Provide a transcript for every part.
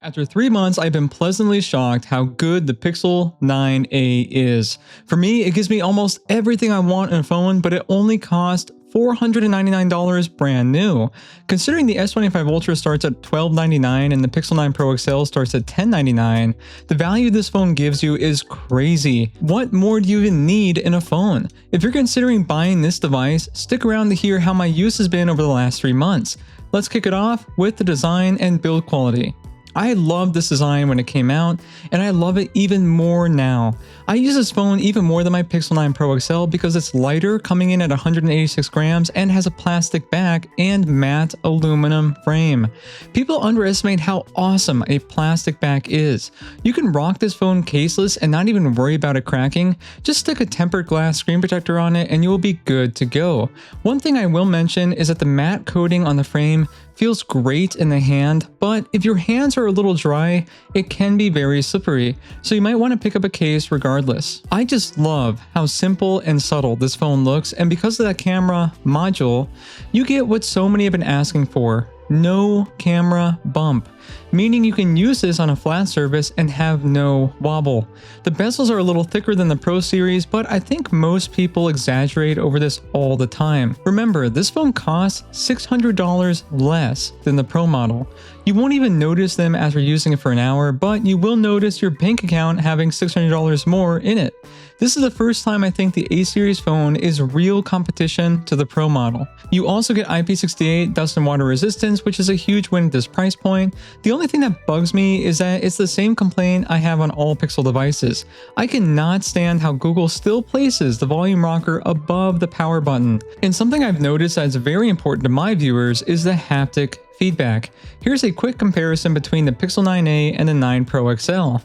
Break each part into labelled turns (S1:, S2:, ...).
S1: After 3 months, I've been pleasantly shocked how good the Pixel 9a is. For me, it gives me almost everything I want in a phone, but it only cost $499 brand new. Considering the S25 Ultra starts at $1299 and the Pixel 9 Pro XL starts at $1099, the value this phone gives you is crazy. What more do you even need in a phone? If you're considering buying this device, stick around to hear how my use has been over the last 3 months. Let's kick it off with the design and build quality. I loved this design when it came out, and I love it even more now. I use this phone even more than my Pixel 9 Pro XL because it's lighter, coming in at 186 grams, and has a plastic back and matte aluminum frame. People underestimate how awesome a plastic back is. You can rock this phone caseless and not even worry about it cracking. Just stick a tempered glass screen protector on it and you will be good to go. One thing I will mention is that the matte coating on the frame feels great in the hand, but if your hands are a little dry, it can be very slippery, so you might want to pick up a case regardless. I just love how simple and subtle this phone looks, and because of that camera module, you get what so many have been asking for: no camera bump, meaning you can use this on a flat surface and have no wobble. The bezels are a little thicker than the Pro series, but I think most people exaggerate over this all the time. Remember, this phone costs $600 less than the Pro model. You won't even notice them after using it for an hour, but you will notice your bank account having $600 more in it. This is the first time I think the A series phone is real competition to the Pro model. You also get IP68 dust and water resistance, which is a huge win at this price point. The only thing that bugs me is that it's the same complaint I have on all Pixel devices. I cannot stand how Google still places the volume rocker above the power button. And something I've noticed that's very important to my viewers is the haptic feedback. Here's a quick comparison between the Pixel 9a and the 9 Pro XL.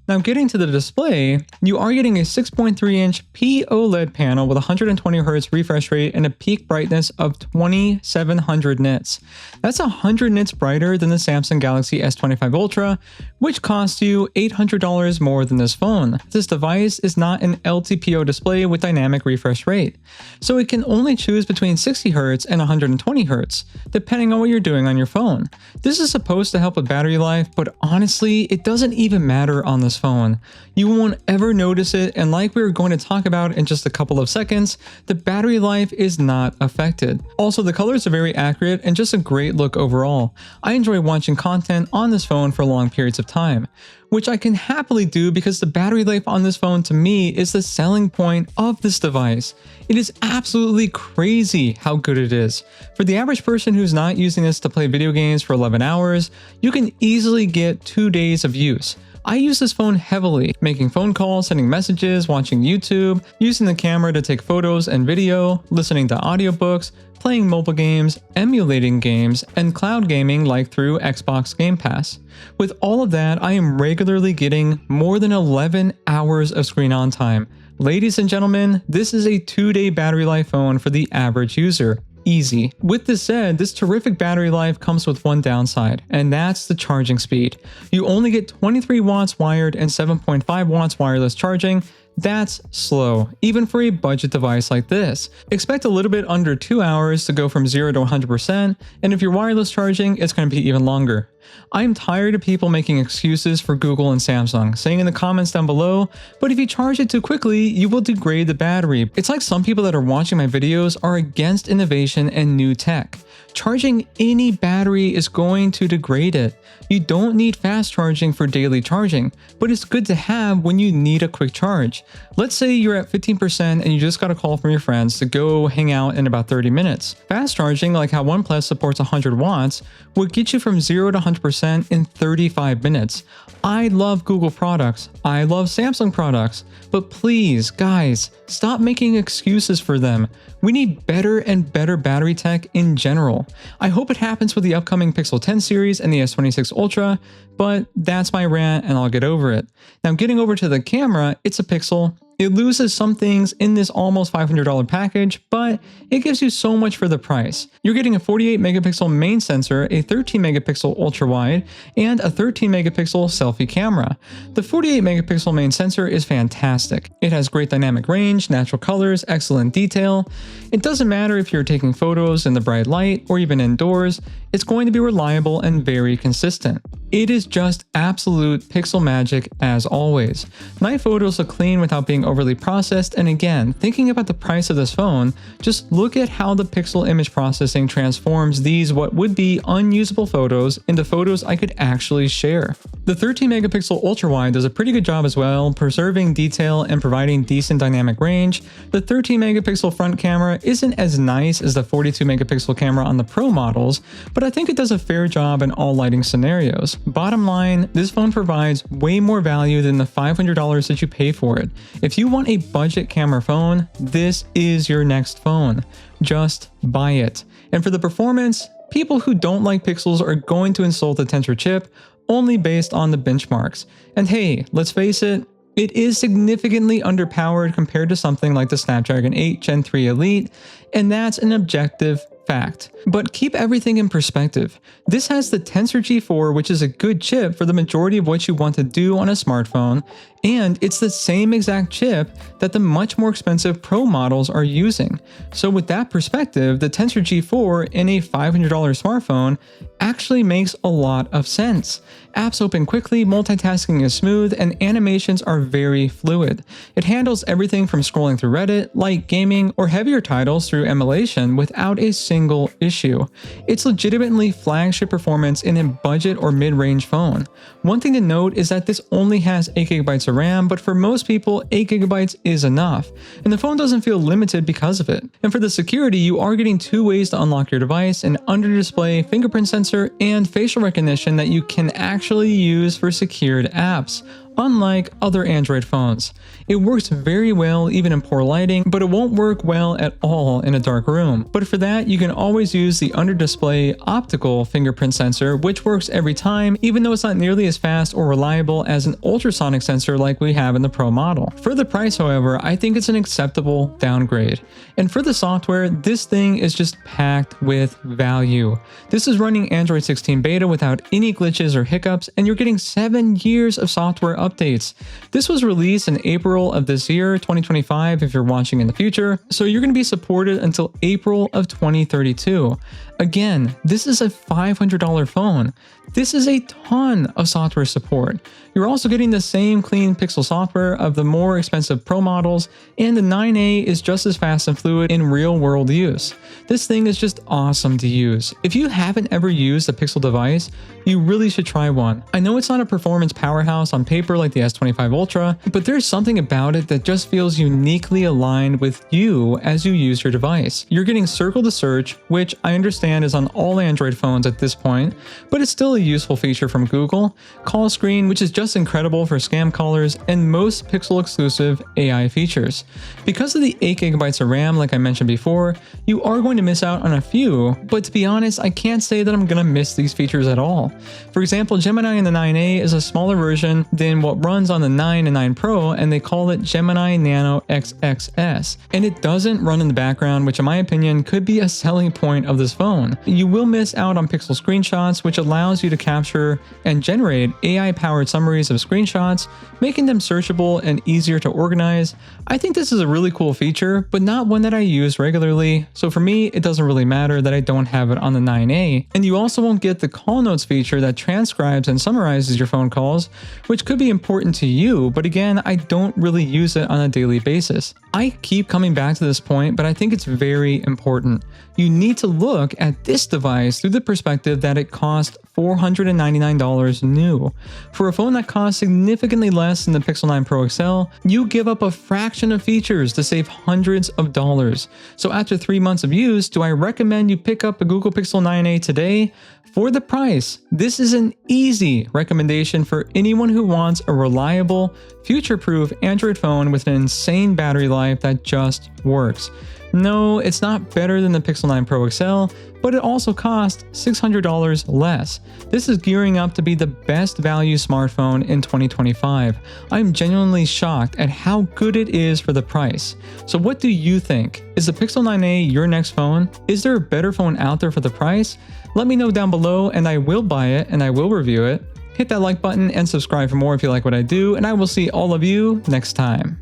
S1: Now getting to the display, you are getting a 6.3-inch OLED panel with 120Hz refresh rate and a peak brightness of 2700 nits. That's 100 nits brighter than the Samsung Galaxy S25 Ultra, which costs you $800 more than this phone. This device is not an LTPO display with dynamic refresh rate, so it can only choose between 60Hz and 120Hz, depending on what you're doing on your phone. This is supposed to help with battery life, but honestly, it doesn't even matter on this phone. You won't ever notice it, and like we are going to talk about in just a couple of seconds, the battery life is not affected. Also, the colors are very accurate and just a great look overall. I enjoy watching content on this phone for long periods of time, which I can happily do because the battery life on this phone to me is the selling point of this device. It is absolutely crazy how good it is. For the average person who's not using this to play video games for 11 hours, you can easily get 2 days of use. I use this phone heavily, making phone calls, sending messages, watching YouTube, using the camera to take photos and video, listening to audiobooks, playing mobile games, emulating games, and cloud gaming like through Xbox Game Pass. With all of that, I am regularly getting more than 11 hours of screen on time. Ladies and gentlemen, this is a 2-day battery life phone for the average user. Easy. With this said, this terrific battery life comes with one downside, and that's the charging speed. You only get 23 watts wired and 7.5 watts wireless charging. That's slow, even for a budget device like this. Expect a little bit under 2 hours to go from 0 to 100%, and if you're wireless charging, it's going to be even longer. I'm tired of people making excuses for Google and Samsung, saying in the comments down below, but if you charge it too quickly, you will degrade the battery. It's like some people that are watching my videos are against innovation and new tech. Charging any battery is going to degrade it. You don't need fast charging for daily charging, but it's good to have when you need a quick charge. Let's say you're at 15% and you just got a call from your friends to go hang out in about 30 minutes. Fast charging, like how OnePlus supports 100 watts, would get you from 0 to 100% in 35 minutes. I love Google products, I love Samsung products, but please, guys, stop making excuses for them. We need better and better battery tech in general. I hope it happens with the upcoming Pixel 10 series and the S26 Ultra, but that's my rant and I'll get over it. Now getting over to the camera, it's a Pixel, It loses some things in this almost $500 package, but it gives you so much for the price. You're getting a 48 megapixel main sensor, a 13 megapixel ultra wide, and a 13 megapixel selfie camera. The 48 megapixel main sensor is fantastic. It has great dynamic range, natural colors, excellent detail. It doesn't matter if you're taking photos in the bright light or even indoors, it's going to be reliable and very consistent. It is just absolute pixel magic as always. Night photos look clean without being overly processed, and again, thinking about the price of this phone, just look at how the pixel image processing transforms these what would be unusable photos into photos I could actually share. The 13 megapixel ultra wide does a pretty good job as well, preserving detail and providing decent dynamic range. The 13 megapixel front camera isn't as nice as the 42 megapixel camera on the Pro models, but I think it does a fair job in all lighting scenarios. Bottom line, this phone provides way more value than the $500 that you pay for it. If you want a budget camera phone, this is your next phone. Just buy it. And for the performance, people who don't like pixels are going to insult the Tensor chip only based on the benchmarks. And hey, let's face it, it is significantly underpowered compared to something like the Snapdragon 8 Gen 3 Elite, and that's an objective fact. But keep everything in perspective. This has the Tensor G4, which is a good chip for the majority of what you want to do on a smartphone, and it's the same exact chip that the much more expensive Pro models are using. So with that perspective, the Tensor G4 in a $500 smartphone actually makes a lot of sense. Apps open quickly, multitasking is smooth, and animations are very fluid. It handles everything from scrolling through Reddit, light gaming, or heavier titles through emulation without a single issue. It's legitimately flagship performance in a budget or mid-range phone. One thing to note is that this only has 8GB of RAM, but for most people, 8GB is enough, and the phone doesn't feel limited because of it. And for the security, you are getting 2 ways to unlock your device: an under-display fingerprint sensor and facial recognition that you can actually use for secured apps, unlike other Android phones. It works very well even in poor lighting, but it won't work well at all in a dark room. But for that, you can always use the under-display optical fingerprint sensor, which works every time, even though it's not nearly as fast or reliable as an ultrasonic sensor like we have in the Pro model. For the price, however, I think it's an acceptable downgrade. And for the software, this thing is just packed with value. This is running Android 16 beta without any glitches or hiccups, and you're getting 7 years of software updates. This was released in April of this year, 2025, if you're watching in the future, so you're going to be supported until April of 2032. Again, this is a $500 phone. This is a ton of software support. You're also getting the same clean pixel software of the more expensive Pro models, and the 9A is just as fast and fluid in real-world use. This thing is just awesome to use. If you haven't ever used a Pixel device, you really should try one. I know it's not a performance powerhouse on paper like the S25 Ultra, but there's something about it that just feels uniquely aligned with you as you use your device. You're getting Circle to Search, which I understand is on all Android phones at this point, but it's still a useful feature from Google. Call Screen, which is just incredible for scam callers, and most Pixel exclusive AI features. Because of the 8GB of RAM, like I mentioned before, you are going to miss out on a few, but to be honest, I can't say that I'm gonna miss these features at all. For example, Gemini in the 9A is a smaller version than what runs on the 9 and 9 Pro, and they call it Gemini Nano XXS, and it doesn't run in the background, which in my opinion could be a selling point of this phone. You will miss out on Pixel screenshots, which allows you to capture and generate AI-powered summaries of screenshots, making them searchable and easier to organize. I think this is a really cool feature, but not one that I use regularly, so for me, it doesn't really matter that I don't have it on the 9A. And you also won't get the call notes feature that transcribes and summarizes your phone calls, which could be important to you, but again, I don't really use it on a daily basis. I keep coming back to this point, but I think it's very important. You need to look at this device through the perspective that it cost $499 new. For a phone that costs significantly less than the Pixel 9 Pro XL, you give up a fraction of features to save hundreds of dollars. So after 3 months of use, do I recommend you pick up a Google Pixel 9a today? For the price, this is an easy recommendation for anyone who wants a reliable, future-proof Android phone with an insane battery life that just works. No, it's not better than the Pixel 9 Pro XL, but it also costs $600 less. This is gearing up to be the best value smartphone in 2025. I'm genuinely shocked at how good it is for the price. So what do you think? Is the Pixel 9a your next phone? Is there a better phone out there for the price? Let me know down below and I will buy it and I will review it. Hit that like button and subscribe for more if you like what I do, and I will see all of you next time.